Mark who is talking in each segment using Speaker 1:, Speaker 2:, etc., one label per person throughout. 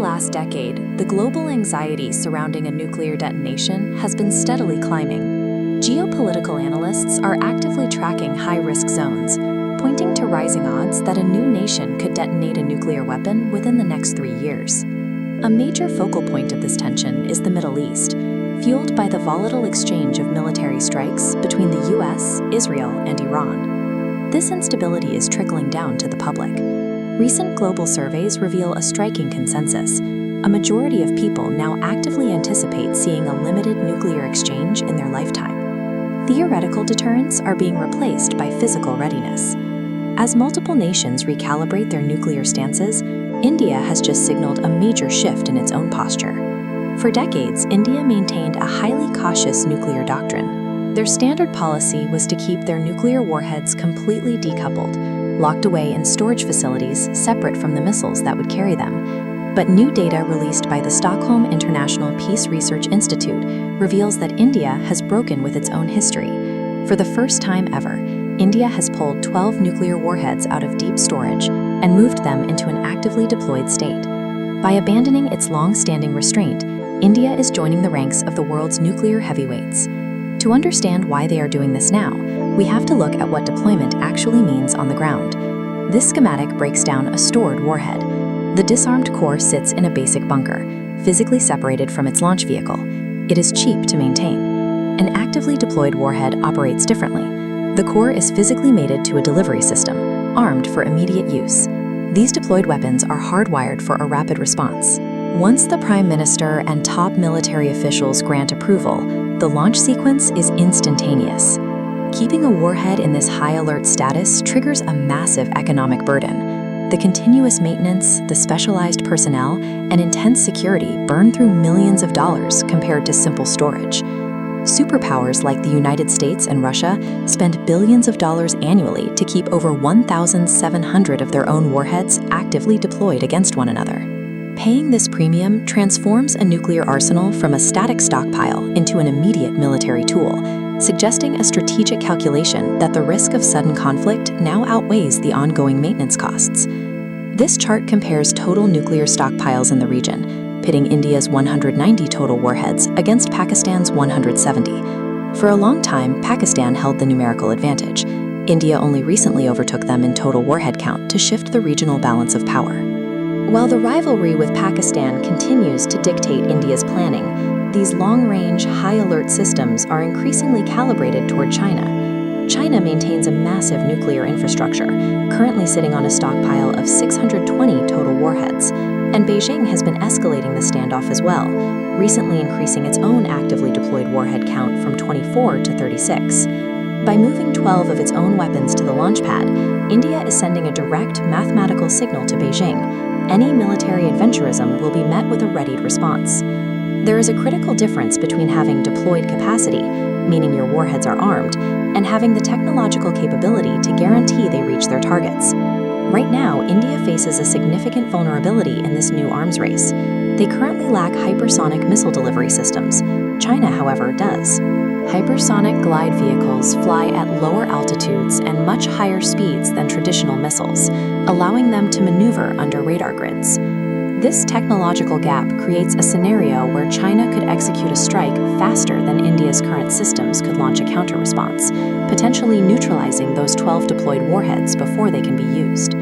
Speaker 1: last decade, the global anxiety surrounding a nuclear detonation has been steadily climbing. Geopolitical analysts are actively tracking high-risk zones, pointing to rising odds that a new nation could detonate a nuclear weapon within the next 3 years. A major focal point of this tension is the Middle East, fueled by the volatile exchange of military strikes between the US, Israel, and Iran. This instability is trickling down to the public. Recent global surveys reveal a striking consensus. A majority of people now actively anticipate seeing a limited nuclear exchange in their lifetime. Theoretical deterrents are being replaced by physical readiness. As multiple nations recalibrate their nuclear stances, India has just signaled a major shift in its own posture. For decades, India maintained a highly cautious nuclear doctrine. Their standard policy was to keep their nuclear warheads completely decoupled, locked away in storage facilities separate from the missiles that would carry them. But new data released by the Stockholm International Peace Research Institute reveals that India has broken with its own history. For the first time ever, India has pulled 12 nuclear warheads out of deep storage and moved them into an actively deployed state. By abandoning its long-standing restraint, India is joining the ranks of the world's nuclear heavyweights. To understand why they are doing this now, we have to look at what deployment actually means on the ground. This schematic breaks down a stored warhead. The disarmed core sits in a basic bunker, physically separated from its launch vehicle. It is cheap to maintain. An actively deployed warhead operates differently. The core is physically mated to a delivery system, armed for immediate use. These deployed weapons are hardwired for a rapid response. Once the Prime Minister and top military officials grant approval, the launch sequence is instantaneous. Keeping a warhead in this high alert status triggers a massive economic burden. The continuous maintenance, the specialized personnel, and intense security burn through millions of dollars compared to simple storage. Superpowers like the United States and Russia spend billions of dollars annually to keep over 1,700 of their own warheads actively deployed against one another. Paying this premium transforms a nuclear arsenal from a static stockpile into an immediate military tool, suggesting a strategic calculation that the risk of sudden conflict now outweighs the ongoing maintenance costs. This chart compares total nuclear stockpiles in the region, pitting India's 190 total warheads against Pakistan's 170. For a long time, Pakistan held the numerical advantage. India only recently overtook them in total warhead count to shift the regional balance of power. While the rivalry with Pakistan continues to dictate India's planning, these long-range, high-alert systems are increasingly calibrated toward China. China maintains a massive nuclear infrastructure, currently sitting on a stockpile of 620 total warheads, and Beijing has been escalating the standoff as well, recently increasing its own actively deployed warhead count from 24 to 36. By moving 12 of its own weapons to the launch pad, India is sending a direct mathematical signal to Beijing. Any military adventurism will be met with a readied response. There is a critical difference between having deployed capacity, meaning your warheads are armed, and having the technological capability to guarantee they reach their targets. Right now, India faces a significant vulnerability in this new arms race. They currently lack hypersonic missile delivery systems. China, however, does. Hypersonic glide vehicles fly at lower altitudes and much higher speeds than traditional missiles, allowing them to maneuver under radar grids. This technological gap creates a scenario where China could execute a strike faster than India's current systems could launch a counter-response, potentially neutralizing those 12 deployed warheads before they can be used.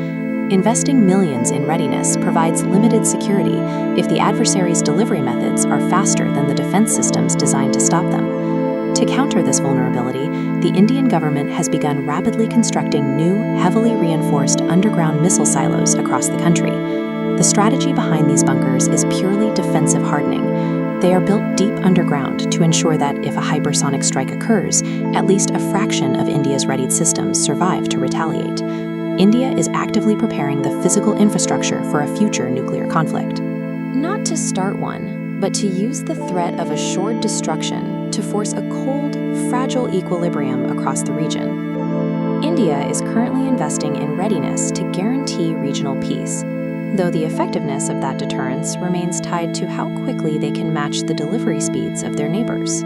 Speaker 1: Investing millions in readiness provides limited security if the adversary's delivery methods are faster than the defense systems designed to stop them. To counter this vulnerability, the Indian government has begun rapidly constructing new, heavily reinforced underground missile silos across the country. The strategy behind these bunkers is purely defensive hardening. They are built deep underground to ensure that if a hypersonic strike occurs, at least a fraction of India's readied systems survive to retaliate. India is actively preparing the physical infrastructure for a future nuclear conflict. Not to start one, but to use the threat of assured destruction to force a cold, fragile equilibrium across the region. India is currently investing in readiness to guarantee regional peace, though the effectiveness of that deterrence remains tied to how quickly they can match the delivery speeds of their neighbors.